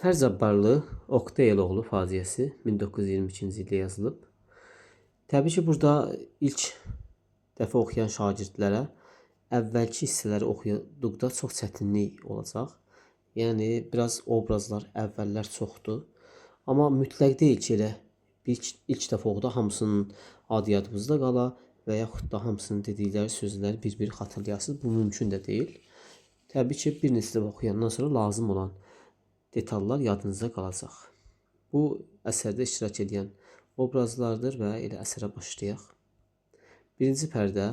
Zafer Cabbarlı Oktay Eloğlu faciəsi 1922-ci ildə yazılıb. Təbii ki, burada ilk dəfə oxuyan şagirdlərə əvvəlki hissələri oxuduqda çox çətinlik olacaq. Yəni biraz obrazlar, əvvəllər çoxdur. Amma mütləq deyil ki, elə ilk dəfə oxuda hamısının adı yadınızda qala və yaxud da hamısının dedikləri sözləri bir-bir xatırlayasınız. Bu mümkün də deyil. Təbii ki, bir neçə dəfə oxuyandan sonra lazım olan detallar yadınızda qalacaq. Bu əsərdə iştirak edən obrazlardır və elə əsərə başlayaq. Birinci pərdə,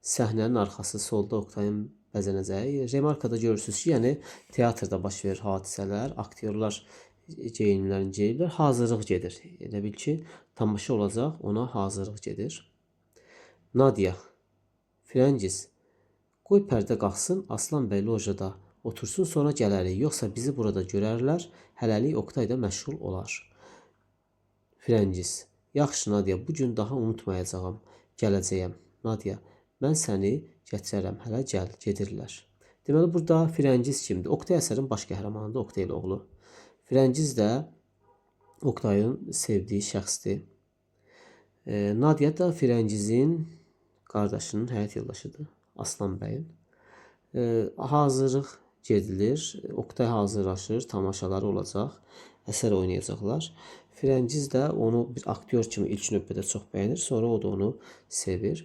səhnənin arxası, solda Oktayın bəzənəcəyi. Remarkada görürsünüz ki, yəni teatrda baş verir hadisələr, aktyorlar geyimlərini geyirlər, hazırlıq gedir. Elə bil ki, tamaşa olacaq, ona hazırlıq gedir. Nadia, Firəngiz, qoy pərdə qalxsın, Aslan bəy lojada otursun, sonra gələrik, yoxsa bizi burada görərlər, hələlik Oktay da məşğul olar. Firəngiz, yaxşı Nadia, bugün daha unutmayacağam, gələcəyəm. Nadia, mən səni gətirərəm, hələ gəl, gedirlər. Deməli, burada Firəngiz kimdir? Oktay əsərin baş qəhrəmanıdır, Oktay Eloğlu. Firəngiz də Oktayın sevdiyi şəxsdir. Nadia da Firəngizin qardaşının həyat yoldaşıdır, Aslan bəyin. Hazırlıq gedilir, Oktay hazırlaşır, tamaşaları olacaq, əsər oynayacaqlar. Firəngiz də onu bir aktyor kimi ilk növbədə çox bəyənir, sonra o da onu sevir.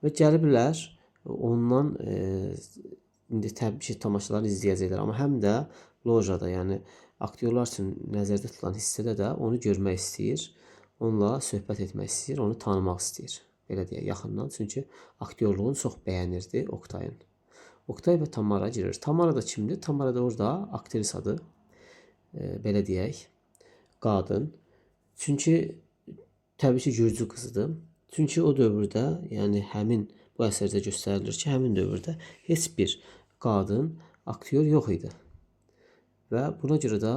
Və gəliblər, ondan indi təbii ki, tamaşaları izləyəcəklər, amma həm də lojada, yəni aktyorlar üçün nəzərdə tutulan hissədə də onu görmək istəyir, onunla söhbət etmək istəyir, onu tanımaq istəyir, belə deyək, yaxından. Çünki aktyorluğunu çox bəyənirdi Oktayın. Oktay və Tamara girir. Tamara da kimdir? Tamara da orada aktrisadır, belə deyək, qadın. Çünki təbii ki, gürcü qızıdır. Çünki o dövrdə, yəni həmin bu əsərdə göstərilir ki, həmin dövrdə heç bir qadın aktyor yox idi. Və buna görə də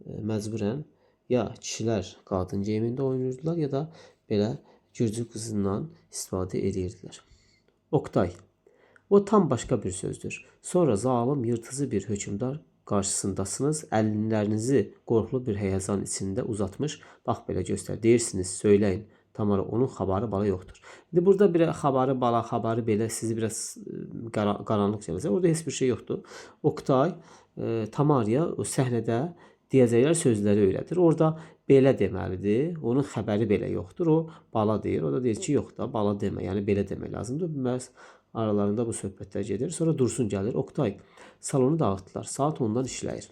məcburən ya kişilər qadın geyimində oynayırdılar, ya da belə gürcü qızından istifadə edirdilər. Oktay. O tam başqa bir sözdür. Sonra zalım, yırtıcı bir hökmdar qarşısındasınız. Əllərinizi qorxulu bir həyəcan içində uzatmış. Bax, belə göstər. Deyirsiniz, söyləyin. Tamara, onun xabarı bala yoxdur. İndi burada bir xabarı bala, xabarı belə sizi biraz qaranlıq gələcək. Orada heç bir şey yoxdur. Oktay Tamaraya o səhnədə deyəcəklər sözləri öyrədir. Orada belə deməlidir. Onun xəbəri belə yoxdur. O bala deyir. O da deyir ki, yox da bala demə. Yəni belə demək lazımdır. Məhz aralarında bu söhbətlər gedir. Sonra Dursun gəlir. Oktay, salonu dağıtdılar. Saat 10-dan işləyir.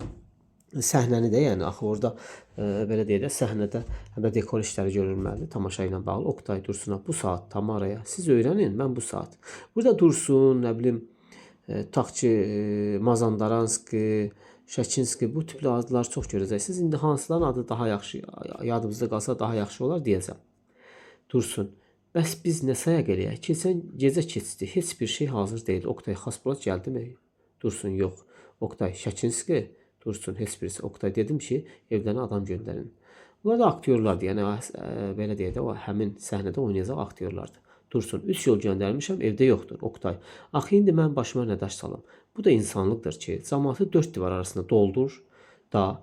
Səhnəni də, yəni axı orada belə deyək də, səhnədə həm də dekor işləri görülməlidir tamaşa ilə bağlı. Oktay Dursuna, bu saat Tamaraya siz öyrənin, mən bu saat. Burada Dursun, nə bilim, tutaq ki, Mazandaranski, Şəkinski, bu tipli adlar çox görəcəksiniz. İndi hansıların adı daha yaxşı, yadımızda qalsa daha yaxşı olar deyəcəm. Dursun. Bəs biz nə sayaq eləyək? Keçən gecə keçdi, heç bir şey hazır deyil. Oktay, Xaspolad gəldimi? Dursun, yox. Oktay, Şəkinski, Dursun, heç birisi. Oktay, dedim ki, evlərinə adam göndərin. Bunlar da aktyorlardır, yəni belə deyək də, o həmin səhnədə oynayacaq aktyorlardır. Dursun, 3 yol göndərmişəm, evdə yoxdur. Oktay, axı indi mən başıma nə daş salım? Bu da insanlıqdır ki, cəmaatı 4 divar arasında doldur da,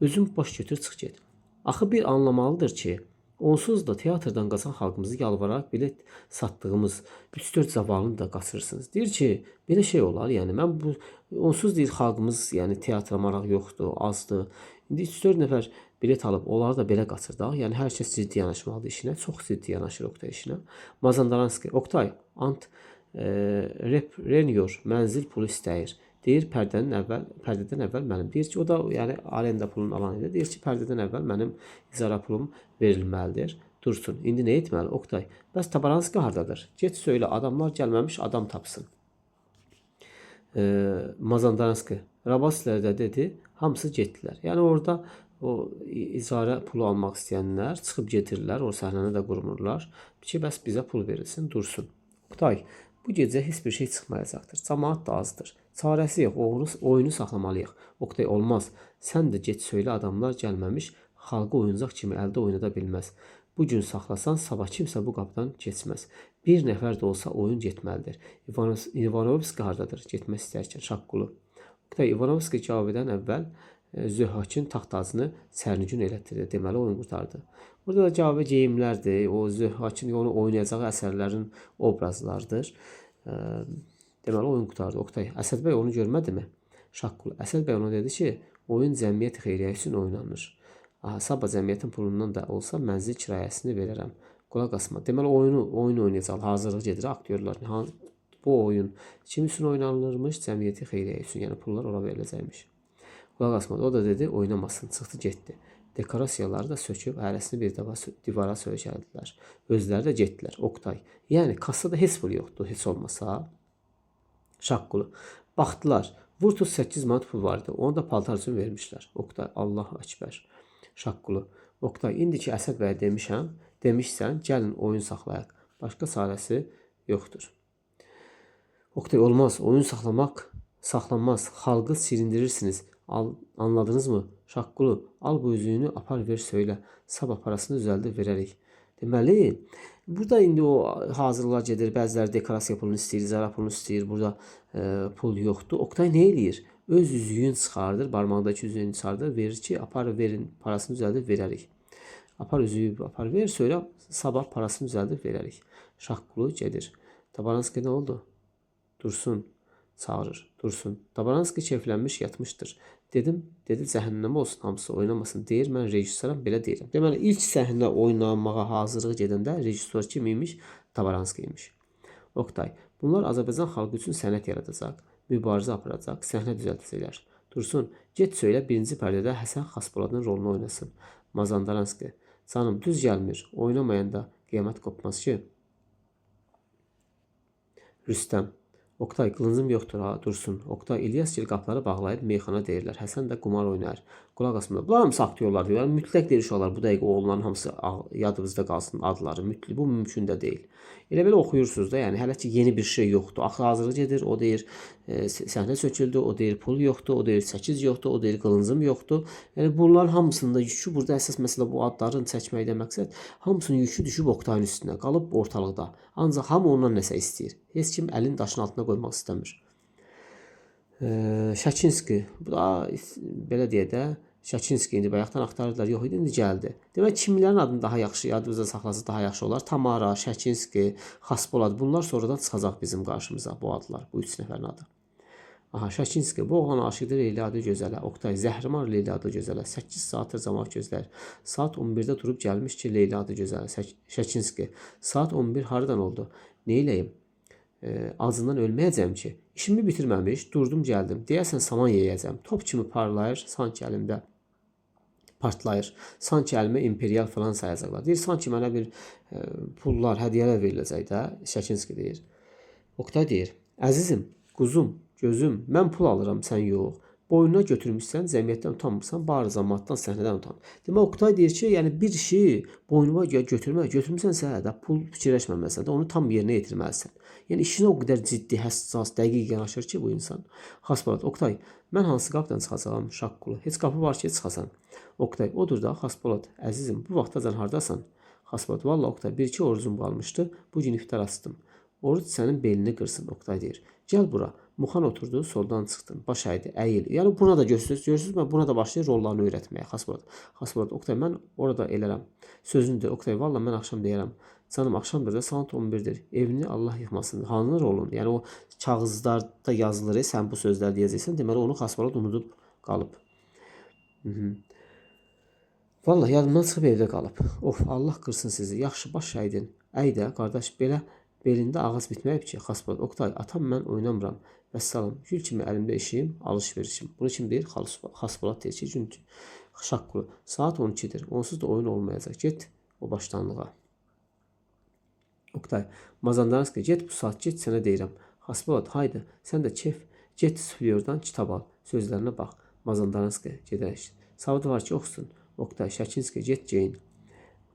özün baş götür, çıx get. Axı bir anlamalıdır ki, onsuz da teatrdan qaçan xalqımızı yalvararaq bilet satdığımız 3-4 zavalını da qaçırırsınız. Deyir ki, belə şey olar, yəni mən bu onsuz deyir xalqımız, yəni teatra maraq yoxdur, azdır. İndi 3-4 nəfər bilet alıb onları da belə qaçırdaq. Yəni hər kəs ciddi yanaşmalıdır işinə, çox ciddi yanaşır Oktay işinə. Mazandaranski, Oktay, ant Renyor mənzil pulu istəyir. Deyir, pərdədən əvvəl mənim. Deyir ki, o da yəni arenda pulunu alan idi. Deyir ki, pərdədən əvvəl mənim icra pulum verilməlidir. Dursun. İndi nə etməli? Oktay, bəs Tabaranski hardadır? Get söylə, adamlar gəlməmiş adam tapsın. Mazandaranski, Rabaslər də dedi, hamısı getdilər. Yəni orada o icra pulu almaq istəyənlər çıxıb getirlər, o səhnəni də qurmurlar. Ki, bəs bizə pul verilsin, Dursun. Oktay, bu gecə heç bir şey çıxmayacaqdır. Cəmaat da azdır. Çarəsi yox, oyunu saxlamalıyıq. Oktay, olmaz. Sən də get söylə, adamlar gəlməmiş, xalqı oyuncaq kimi əldə oynada bilməz. Bu gün saxlasan, sabah kimsə bu qapıdan keçməz. Bir nəfər də olsa oyun getməlidir. İvanovski hardadır? Getmək istərkən Şaqqulu. Oktay, İvanovski cavab edən əvvəl Zöhakin taxtacını sərnigün elətdirdi. Deməli oyun qurtardı. Burada da cavabı geyimlərdir. O Zöhakin onu oynayacağı əsərlərin obrazlarıdır. Deməli oyun qurtardı. Oktay, Əsəd bəy onu görmədimi? Şaqqulu, Əsəd bəy ona dedi ki, oyun cəmiyyət xeyriyyə üçün oynanır. Sabah cəmiyyətin pulundan da olsa mənzil kirayəsini verərəm. Qulaq asma. Deməli oyun oynayacaq, hazırlıq gedir aktyorlar. Bu oyun kim üçün oynanılırmış? Cəmiyyəti xeyriyyə üçün. Yəni pullar ora veriləcəkmiş. Qulaq asmadı. O da dedi oynamasın. Çıxdı getdi. Dekorasiyaları da söküb hərəsini bir dəfə divara söykədilər. Özləri də getdilər. Oktay. Yəni kassada heç pul yoxdur, heç olmasa. Şaqqulu. Baxdılar. Vur tut 8 manat pul vardı. Onu da paltar üçün vermişlər. Oktay. Allahu Ekber. Şaqqulu. Oktay. İndiki Əsəd bəyə demişsən, gəlin oyun saxlayaq. Başqa çarəsi yoxdur. Oktay, olmaz. Oyun saxlanmaz. Xalqı sirindirirsiniz. Anladınız mı? Şaqqulu, al bu üzüyünü, apar ver söylə. Sabah parasını düzəldib verərik. Deməli, burada indi o hazırlar gedir. Bəziləri dekorasiya pulunu istəyir, zara pulunu istəyir. Burada pul yoxdur. Oktay nə eləyir? Öz üzüyünü çıxardır, barmağındakı üzüyünü çıxardır, verir ki, apar verin, parasını düzəldib verərik. Apar üzüyü, apar ver, söylə, sabah parasını düzəldib verərik. Şaqqulu gedir. Tabaranski nə oldu? Dursun, çağırır. Dursun. Tabaranski keyflənmiş yatmışdır. Dedi cəhənnəmə olsun, hamısı oynamasın. Deyir, mən rejissoram, belə deyirəm. Deməli, ilk səhnə oynanmağa hazırlıq gedəndə rejissor kim imiş? Tabaranski imiş. Oktay, bunlar Azərbaycan xalqı üçün sənət yaradacaq, mübarizə aparacaq, səhnə düzəltəcəklər. Dursun, get söylə birinci pərdədə Həsən Xaspoladın rolunu oynasın. Mazandaranski, canım düz gəlmir, oynamayanda qiyamət qopmaz ki. Rüstəm, Oktay, qılıncım yoxdur ha, Dursun. Oktay, İlyasgil qapıları bağlayıb meyxana deyirlər. Həsən də qumar oynayır. Qulaq asmır. Bunlar hamısı aktyorlar deyirlər. Mütləq deyir uşaqlar, bu dəqiqə oğulların hamısı yadınızda qalsın adları. Bu mümkün də deyil. Elə belə oxuyursunuz da, yəni hələ ki yeni bir şey yoxdur. Axı hazırlıq gedir, o deyir səhnə söküldü, o deyir pul yoxdur, o deyir səkiz yoxdur, o deyir qılıncım yoxdur. Yəni bunların hamısında yükü, burada əsas məsələ bu adların çəkməkdə məqsəd, hamısının yükü düşüb Oktayın üstünə, qalıb ortalıqda. Ancaq hamı ondan nəsə istəyir. Heç kim əlin daşın altına qoymaq istəmir. Şakinski, bu da belə deyə də Şakinski indi bayaqdan axtarırdılar, yox idi, indi gəldi. Demək kimlərin adını daha yaxşı yadınızda saxlasa daha yaxşı olar. Tamara, Şakinski, Xaspolad, bunlar sonradan çıxacaq bizim qarşımıza bu adlar, bu 3 nəfərin adı. Aha, Şakinski, bu oğlan aşıqdır Leyla adı gözələ. Oktay, Zəhrimar Leyla adı gözələ. 8 saatdır cəmaət gözlər. Saat 11-də durub gəlmiş ki, Leyla adı gözələ. Şakinski, saat 11 haradan oldu? Neyləyim? Acından ölməyəcəm ki. İşimi bitirməmiş, durdum gəldim. Deyəsən saman yeyəcəm. Top kimi parlayır, sanki əlimdə partlayır. Sanki əlimə imperial falan sayacaqlar. Deyir, sanki mənə bir pullar, hədiyyələr veriləcək də. Şakinski deyir. Oktay deyir, əzizim, quzum, gözüm, mən pul alıram, sən yox. Boynuna götürmüşsən, cəmiyyətdən utanmırsan, bari zamanatdan, səhnədən utan. Demək, Oktay deyir ki, yəni bir işi boynuma götürmüsənsə, də pul fikirləşməməlisən də, onu tam yerinə yetirməlisən. Yəni işinə o qədər ciddi, həssas, dəqiq yanaşır ki, bu insan. Xaspolad, Oktay, mən hansı qapıdan çıxacağam? Şaqqulu, heç qapı var ki, çıxasan. Oktay, odur da, Xaspolad, əzizim, bu vaxtacan hardasan? Xaspolad, valla Oktay, bir-iki orucum qalmışdı, bu gün iftar astım. Oruc sənin belini qırsın, Oktay deyir. Gəl bura. Muxan oturdu, soldan çıxdın, baş əydi, əyil. Yəni buna da görürsünüz, mən buna da başlayır rollarını öyrətməyə. Xaspolad, Oktay, mən orada elərəm. Sözündür, Oktay, valla mən axşam deyərəm. Canım, axşamdır da, saat 11-dir. Evini Allah yıxmasın. Hanı rolun? Yəni o kağızlarda yazılır, sən bu sözlər deyəcəksən, deməli onu Xaspolad unudub qalıb. Valla yadımdan çıxıb evdə qalıb. Of, Allah qırsın sizi. Yaxşı, baş əydin. Əydə, qardaş, belə belində ağız bitməyib ki, Xaspolad, Oktay, atam mən oynamıram. Vəssalam, gül kimi əlimdə işim, alış-verişim. Bunu kim deyir? Xaspolad deyir ki, çünki Şaqqulu, saat 12-dir. Onsuz da oyun olmayacaq. Get o başdanlığa. Oktay, Mazandaranski, get bu saat, get sənə deyirəm. Xaspolad, haydi, sən də kef, get suflyordan kitab al, sözlərinə bax. Mazandaranski, gedək. Savdı var ki, oxusun. Oktay, Şakinski, get geyin.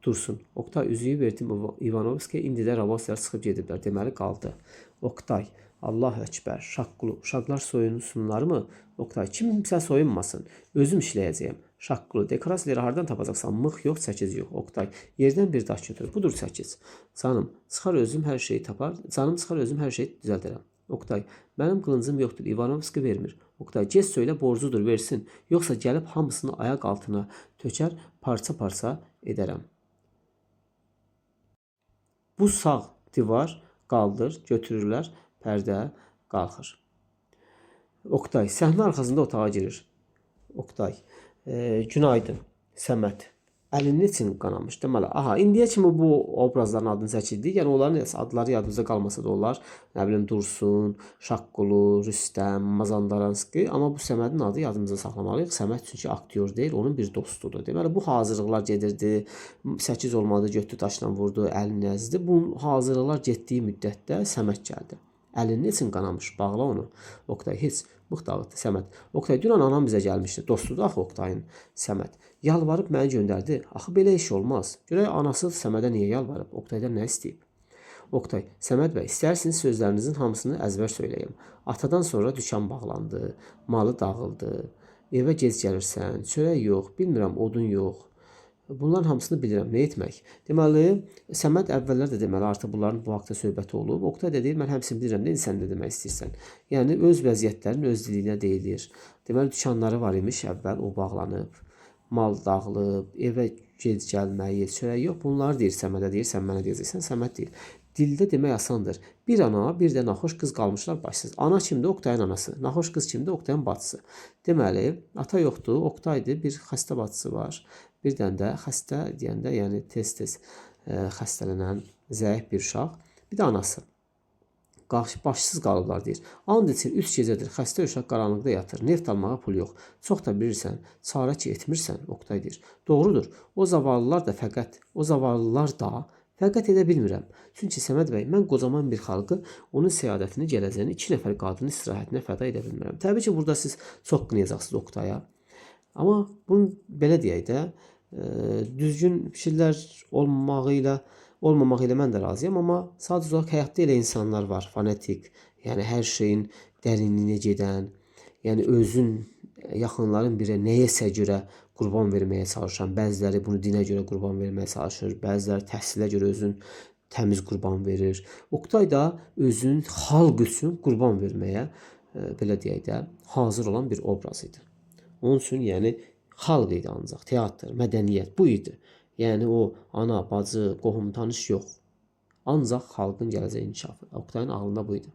Dursun. Oktay, üzüyü verdim İvanovskiyə, indi də Ravoslar çıxıb gediblər. Deməli, qaldı. Oktay, Allah Ekber, Şaqqulu, uşaqlar soyunsunlar mı? Oktay, kimsə soyunmasın. Özüm işləyəcəyəm. Şaqqulu, dekorasiyaları hardan tapacaqsan? Mıx yox, səkiz yox. Oktay, yerdən bir daş götür. Budur səkiz. Canım, çıxar özüm hər şeyi tapar. Canım çıxar özüm hər şeyi düzəldərəm. Oktay, mənim qılıncım yoxdur. İvanovski vermir. Oqtay, get söylə borcudur versin, yoxsa gəlib hamısını ayaq altına tökər, parça-parça edərəm. Bu sağ divar qaldır, götürürlər, pərdə qalxır. Oqtay, səhnə arxasında otağa girir. Oqtay, günaydın, Səməd. Əlin neçin qanamış? Deməli, aha, indiyə kimi bu obrazların adını çəkildik. Yəni onların adları yadımızda qalmasa da olar. Nə bilim, Dursun, Şaqqulu, Rüstəm, Mazandaranski. Amma bu Səmədin adı yadımızda saxlamalıyıq. Səməd çünki aktyor deyil, onun bir dostudur. Deməli, bu hazırlıqlar gedirdi. 8 olmadı, götdü daşla vurdu, əlini əzdi. Bu hazırlıqlar getdiyi müddətdə Səməd gəldi. Əlin neçin qanamış? Bağla onu. Oqtay, heç. Bıq dağıtdı Səməd. Oqtay, dünən anam bizə gəlmişdi. Dostudur axı Oqtayın Səməd. Yalvarıb məni göndərdi. Axı belə iş olmaz. Görək anası Səmədə niyə yalvarıb? Oqtaydan nə istəyib? Oqtay, Səməd bəy, istərsiniz sözlərinizin hamısını əzbər söyləyim. Atadan sonra dükan bağlandı, malı dağıldı. Evə gec gəlirsən, çörək yox, bilmirəm, odun yox. Bunların hamısını bilirəm, nə etmək? Deməli, Səməd əvvəllər də deməli, artıq bunların bu haqda söhbəti olub. Oqtay da deyir, mən həmsini bilirəm, nə sən də demək istəyirsən. Yəni, öz vəziyyətlərin öz diliyinə deyilir. Deməli, dükanları var imiş əvvəl, o bağlanıb, mal dağılıb, evə gec gəlməyi, çörək yox. Bunları deyir Səmədə, deyir, sən mənə deyəcəksən, Səməd deyir. Dildə demək asandır. Bir ana, bir də naxoş qız qalmışlar başsız. Ana kimdir? Oqtayın anası. Naxoş qız kimdir? Oqtayın bacısı. Deməli, ata yoxdur, Oqtaydır, bir xəstə bacısı var. Bir dənə də xəstə deyəndə, yəni tez-tez xəstələnən, zəif bir uşaq. Bir də anası. Başsız qalıblar deyir. And içir, 3 gecədir xəstə uşaq qaranlıqda yatır. Neft almağa pul yox. Çox da bilirsən, çarə ki etmirsən, Oqtay deyir. Doğrudur. O zavallılar da fəqət edə bilmirəm. Çünki Səməd bəy, mən qocaman bir xalqı, onun səadətini, gələcəyini 2 nəfər qadının istirahətinə fəda edə bilmirəm. Təbii ki, burada siz çox qınayacaqsınız Oqtaya. Amma bunu belə deyək də, düzgün fikirlər olmamağı ilə mən də razıyam. Amma sadəcə olaraq həyatda elə insanlar var, fanatik, yəni hər şeyin dərinliyinə gedən, yəni özün, yaxınların birə nəyəsə görə qurban verməyə çalışan, bəziləri bunu dinə görə qurban verməyə çalışır, bəziləri təhsilə görə özün təmiz qurban verir. Oqtay da özün xalq üçün qurban verməyə, belə deyək də, hazır olan bir obraz idi. Onun üçün, yəni, xalq idi ancaq, teatr, mədəniyyət bu idi. Yəni, o ana, bacı, qohum, tanış yox. Ancaq xalqın gələcək inkişafı. Oqtayın ağlında bu idi.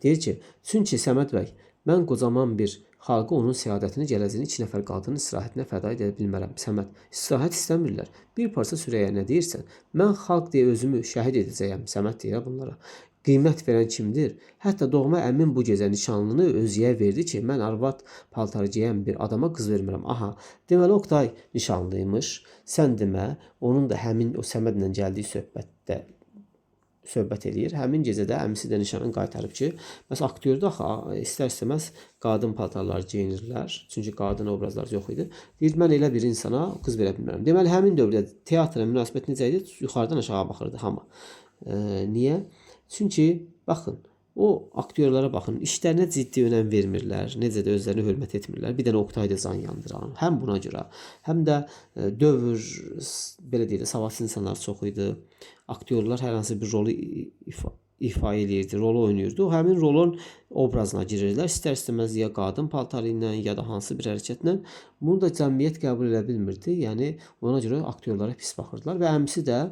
Deyir ki, çünki Səməd bəy, mən qocaman bir xalqı onun səadətini, gələcəyini 2 nəfər qadının istirahətinə fəda edə bilmərəm. Səməd, istirahət istəmirlər. Bir parça sürəyə nə deyirsən? Mən xalq deyə özümü şəhid edəcəyəm. Səməd deyir bunlara. Qiymət verən kimdir? Hətta doğma əmim bu gecə nişanlını özüyə verdi ki, mən arvad paltarı geyən bir adama qız vermirəm. Aha, deməli Oqtay nişanlıymış. Sən demə, onun da həmin o Səmədlə gəldiyi söhbət eləyir. Həmin gecədə əmisi də nişanını qaytarıb ki, bəs aktyorda axı istər-istəməz qadın paltarları geyinirlər. Çünki qadın obrazları yox idi. Deyir, mən elə bir insana qız verə bilmirəm. Deməli, həmin dövrdə teatra münasibət necə idi? Yuxarıdan aşağı baxırdı hamı. Niyə? Çünki, baxın, o aktyorlara baxın, işlərinə ciddi önəm vermirlər, necə də özlərini hörmət etmirlər. Bir dənə Oqtay da can yandıran, həm buna görə, həm də dövr, belə deyək də, savadsız insanlar çox idi. Aktyorlar hər hansı bir rolu ifa eləyirdi, rolu oynayırdı. O həmin rolun obrazına girirlər. İstər-istəməz ya qadın paltarı ilə, ya da hansı bir hərəkətlə. Bunu da cəmiyyət qəbul edə bilmirdi. Yəni, ona görə aktyorlara pis baxırdılar. Və əmisi də,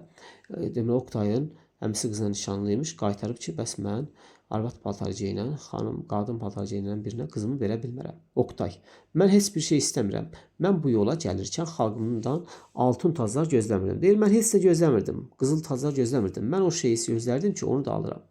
deməli, Oqtayın əmisi qızla nişanlıymış, qaytarıb ki, bəs mən arvad paltarı geyinən, xanım, qadın paltarı geyinən birinə qızımı verə bilmərəm. Oqtay, mən heç bir şey istəmirəm. Mən bu yola gəlirkən xalqımdan altın taclar gözləmirdim. Deyir, mən heç də gözləmirdim. Qızıl taclar gözləmirdim. Mən o şeyi gözlərdim ki, onu da alıram.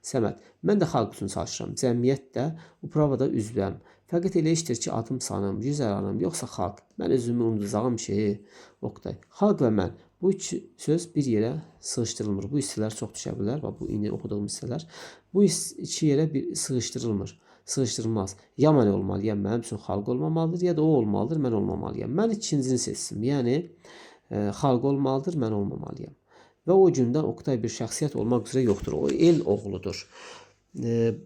Səməd, mən də xalq üçün çalışıram. Cəmiyyətdə, upravada üzvəm. Fəqət elə işdir ki, adım sanım, yüz əranım, yoxsa xalq. Mən özümü unudacağım şeyi. Oqtay, xalq və mən. Bu iki söz bir yerə sığışdırılmır. Bu hissələr çox düşə bilər. Bu indi oxuduğum hissələr. Bu iki yerə sığışdırılmır. Sığışdırılmaz. Ya mən olmalıyam, mənim üçün xalq olmamalıdır, ya da o olmalıdır, mən olmamalıyam. Mən ikincini seçsim. Yəni, xalq olmalıdır, mən olmamalıyam. Və o gündən Oqtay bir şəxsiyyət olmaq üzrə yoxdur. O el oğludur.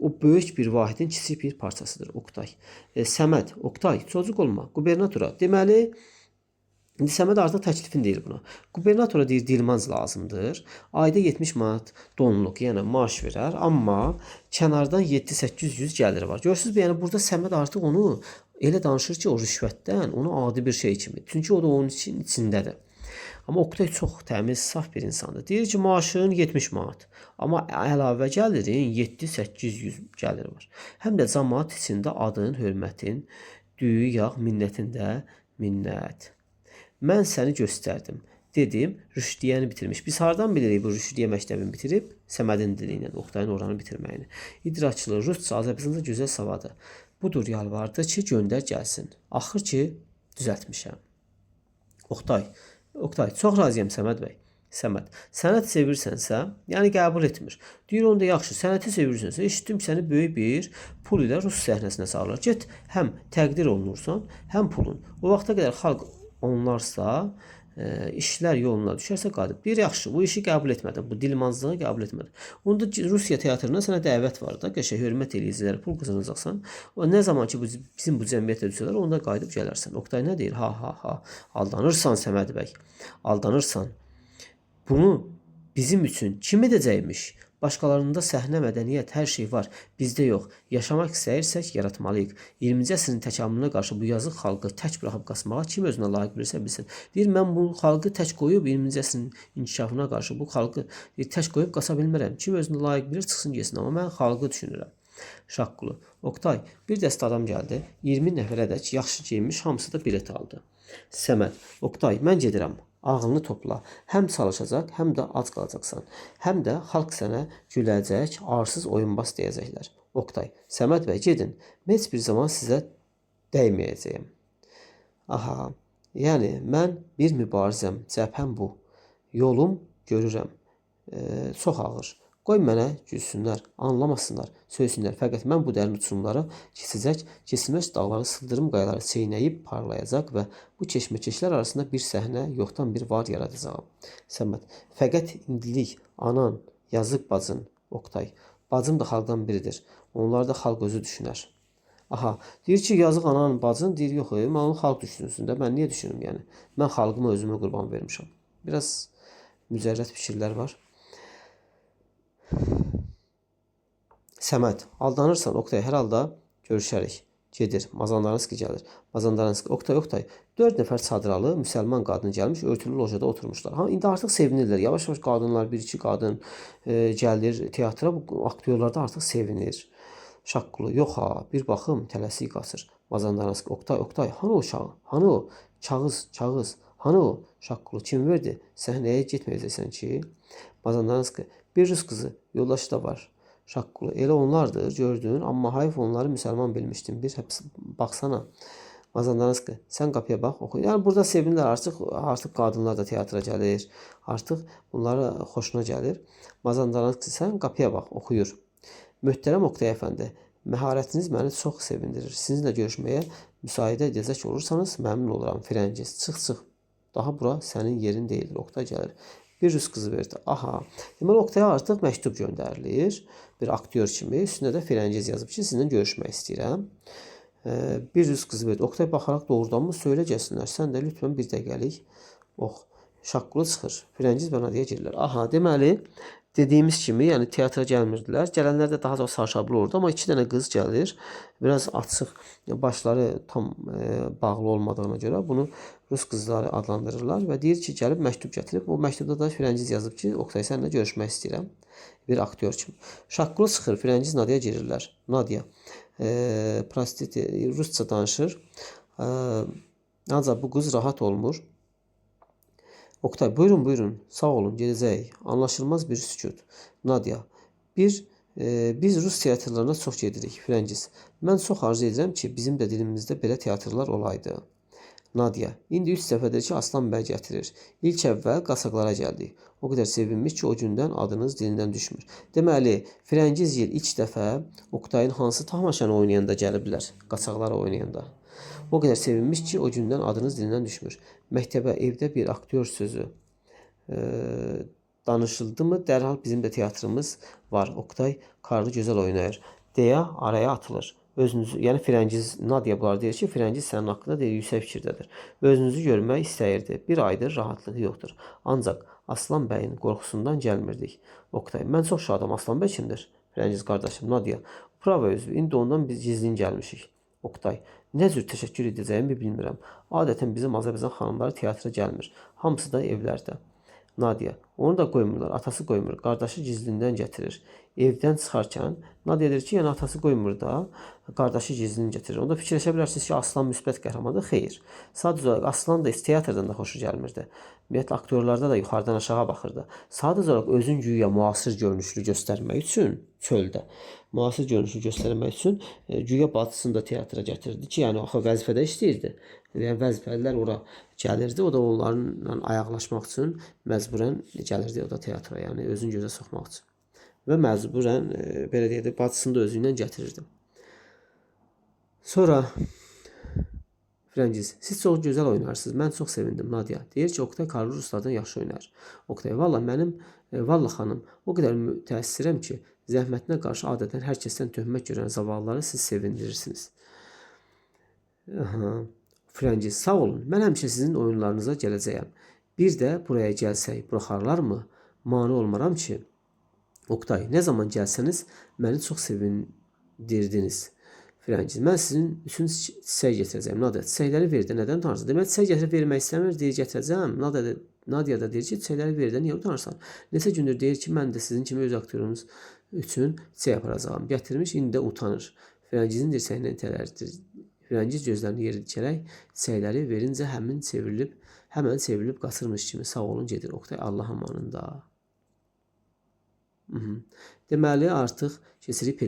O böyük bir vahidin kiçik bir parçasıdır Oqtay. Səməd, Oqtay, çocuq olma, qubernatora. Deməli, İndi Səməd artıq təklifin deyir buna. Qubernatora deyir Dilmanc lazımdır. Ayda 70 manat donluq, yəni maaş verər, amma kənardan 7-800 gəliri var. Görürsüz, yəni burada Səməd artıq onu elə danışır ki, o rüşvətdən onu adi bir şey kimi. Çünki o da onun içindədir. Amma Oktay çox təmiz, saf bir insandır. Deyir ki, maaşın 70 manat. Amma əlavə gəlirin 7-800 gəliri var. Həm də cəmaət içində adın, hörmətin, düyü, yağ, minnətində minnət. Mən səni göstərdim. Dedim, Rüşdiyəni bitirmiş. Biz hardan bilirik bu Rüşdiyə məktəbini bitirib? Səmədin dili ilə, Oktayın oranı bitirməyini. İdraçlı, Rusca, Azərbaycanca gözəl savadı. Budur yalvardı ki, göndər gəlsin. Axır ki, düzəltmişəm. Oktay, çox razıyam Səməd bəy. Səməd, sənət sevirsənsə, yəni qəbul etmir. Deyir, onda yaxşı, sənəti sevirsənsə, eşitdim ki, səni böyük bir pul ilə Rus səhnəsinə salırlar. Get, həm təqdir olunursan, həm pulun. O vaxta qədər xalq onlarsa işlər yoluna düşərsə qalıb. Bir yaxşı, bu işi qəbul etmədim. Bu dilmançlığı qəbul etmədim. Onda Rusiya teatrına sənə dəvət var da, qəşəng hörmət eləyicilər, pul qazanacaqsan. O nə zaman ki bizim bu cəmiyyətə düşərlər, onda qayıdıb gələrsən. Oktay nə deyir? Ha. Aldanırsan Səməd bəy. Aldanırsan. Bunu bizim üçün kim edəcəkmiş? Başqalarında səhnə, mədəniyyət, hər şey var. Bizdə yox. Yaşamaq istəyirsək, yaratmalıyıq. 20-ci əsrin təkamülünə qarşı bu yazıq xalqı tək buraxıb qaçmağa kim özünə layiq bilirsə bilsin. Deyir, mən bu xalqı tək qoyub 20-ci əsrin inkişafına qarşı bu xalqı tək qoyub qaça bilmirəm. Kim özünə layiq bilir, çıxsın getsin. Amma mən xalqı düşünürəm. Şaqqulu. Oktay, bir dəstə adam gəldi. 20 nəfərədək yaxşı geyinmiş, hamısı da bilet aldı. Səməd, Oktay, mən gedirəm. Ağlını topla. Həm çalışacaq, həm də ac qalacaqsan. Həm də xalq sənə güləcək, arsız oyunbaz deyəcəklər. Oktay, Səməd bəy, gedin. Mən heç bir zaman sizə dəyməyəcəyəm. Aha, yəni mən bir mübarizəm, cəbhəm bu. Yolum görürəm. Çox ağır. Qoy mənə gülsünlər, anlamasınlar, söysünlər. Fəqət mən bu dərin uçurumları keçəcək, keçilməz dağları, sıldırım qayaları çeynəyib parlayacaq və bu keşməkeşlər arasında bir səhnə, yoxdan bir var yaradacağam. Səməd, fəqət indilik anan, yazıq bacın, Oktay. Bacım da xalqdan biridir. Onlar da xalq özü düşünər. Aha, deyir ki, yazıq anan, bacın, deyir, yox, mən onu xalq düşünsün də, mən niyə düşünüm yəni? Mən xalqıma özümü qurban vermişəm. Biraz mücərrət fikirlər var. Səməd, aldanırsan Oktay, hər halda görüşərik. Gedir, Mazandaranski gəlir. Mazandaranski, Oktay, 4 nəfər çadralı müsəlman qadını gəlmiş, örtülü lojada oturmuşlar. Ha, indi artıq sevinirlər. Yavaş-yavaş qadınlar, 1-2 qadın gəlir teatra, bu aktyorlar da artıq sevinir. Şaqqulu, yox ha, bir baxım, tələsik qaçır. Mazandaranski, Oktay, hanı o uşağı? Hanı o? Kağız, hanı o? Şaqqulu, kim verdi? Səhnəyə getməyəcəksən ki? Mazandaranski, bir rus qızı, yoldaşı da var. Şaqqulu, elə onlardır, gördün, amma hayf onları müsəlman bilmişdim. Bir baxsana. Mazandaranski, sən qapıya bax, oxu. Yəni burada sevinirlər, artıq qadınlar da teatra gəlir. Artıq bunlara xoşuna gəlir. Mazandaranski, sən qapıya bax, oxuyur. Möhtərəm Oktay əfəndi, məharətiniz məni çox sevindirir. Sizinlə görüşməyə müsaidə edəcək olursanız məmnun oluram. Firəngiz, çıx. Daha bura sənin yerin deyildir. Oktay gəlir. Bir rus qızı verdi. Aha. Deməli Oktaya artıq məktub göndərilir. Bir aktyor kimi. Üstünə də Firəngiz yazıb ki, sizinlə görüşmək istəyirəm. Bir rus qızı verdi. Oktay baxaraq doğrudanmı söylə gəlsinlər. Sən də lütfən bir dəqiqəlik ox. Şaqqulu çıxır. Firəngiz və Nadiya girirlər. Aha, deməli dediyimiz kimi, yəni teatra gəlmirdilər. Gələnlər də daha çox sarşablı olurdu, amma 2 dənə qız gəlir. Biraz açıq, başları tam bağlı olmadığına görə bunu rus qızları adlandırırlar və deyir ki, gəlib məktub gətirib. O məktubda da Firəngiz yazıb ki, Oktay səninlə görüşmək istəyirəm. Bir aktyor kimi. Şaqqulu çıxır, Firəngiz Nadiya girirlər. Nadiya prostitut, rusca danışır. Ancaq bu qız rahat olmur. Oktay, buyurun, sağ olun, gedəcəyik. Anlaşılmaz bir sükut. Nadia, biz Rus teatrlarına çox gedirik. Firəngiz, mən çox arzu edirəm ki, bizim də dilimizdə belə teatrlar olaydı. Nadia, indi 3 dəfədir ki, Aslan bəy gətirir. İlk əvvəl qasaqlara gəldik. O qədər sevinmiş ki, o gündən adınız dilindən düşmür. Deməli, Firəngiz ilk dəfə Oktayın hansı tamaşanı oynayanda gəliblər, qasaqlara oynayanda. O qədər sevinmiş ki, o gündən adınız dilindən düşmür. Məktəbə, evdə bir aktyor sözü danışıldı mı, dərhal bizim də teatrımız var. Oktay karlı gözəl oynayır deyə araya atılır. özünüzü, yəni Firəngiz Nadia bunlar deyir ki, Firəngiz sənin haqqında deyir, yüksək fikirdədir. Özünüzü görmək istəyirdi. Bir aydır rahatlığı yoxdur. Ancaq Aslan bəyin qorxusundan gəlmirdik. Oktay, mən çox şadam. Aslan bəy kimdir? Firəngiz qardaşım Nadia. Prava üzvü. İndi ondan biz gizlin gəlmişik. Oktay, nə cür təşəkkür edəcəyimi bilmirəm. Adətən bizim Azərbaycan xanımları teatra gəlmir. Hamısı da evlərdə. Nadia, onu da qoymurlar, atası qoymur, qardaşı gizlindən gətirir. Evdən çıxarkən Nadia deyir ki, yəni atası qoymur da, qardaşı gizlini gətirir. Onda fikirləşə bilərsiniz ki, Aslan müsbət qəhrəmandır. Xeyr. Sadəcə olaraq Aslan da teatrdan da xoşu gəlmirdi. Ümumiyyətlə aktyorlarda da yuxarıdan aşağı baxırdı. Sadəcə olaraq özün güya müasir görünüşlü göstərmək üçün çöldə müasir görünüşü göstərmək üçün güya bacısını da teatra gətirdi ki, yəni axı vəzifədə işləyirdi. Yəni vəzifəlilər ora gəlirdi, o da onlarla ayaqlaşmaq üçün məcburən gəlirdi o da teatra, yəni özünü gözə soxmaq üçün. Və məcburən belə deyək də bacısını da özü ilə gətirirdi. Sonra Firəngiz, siz çox gözəl oynarsınız. Mən çox sevindim Nadia. Deyir ki, Oktay Karlı Ruslardan yaxşı oynar. Oktay, valla xanım, o qədər mütəəssirəm ki, zəhmətinə qarşı adətən hər kəsdən töhmət görən zavallıları siz sevindirirsiniz. Firəngiz, sağ olun. Mən həmişə sizin oyunlarınıza gələcəyəm. Bir də buraya gəlsək, buraxarlarmı? Mane olmaram ki. Oktay, nə zaman gəlsəniz, məni çox sevindirdiniz. Firəngiz, mən sizin üçün çiçək gətirəcəm. Nadia, çiçəkləri ver də, nədən utanırsan? Demək, çiçək gətirib vermək istəmir, deyir gətirəcəm. Nadia da deyir ki, çiçəkləri ver də, niyə utanırsan? Neçə gündür deyir ki, mən də sizin kimi öz aktyorunuz üçün çiçək aparacağım. Gətirmiş, indi də utanır. Firəngizin dirsəyindən itələdir. Firəngiz gözlərini yerə dikərək çiçəkləri verincə həmən çevrilib qaçırmış kimi sağ olun gedir. Oktay, Allah amanında. Deməli, artıq keçirib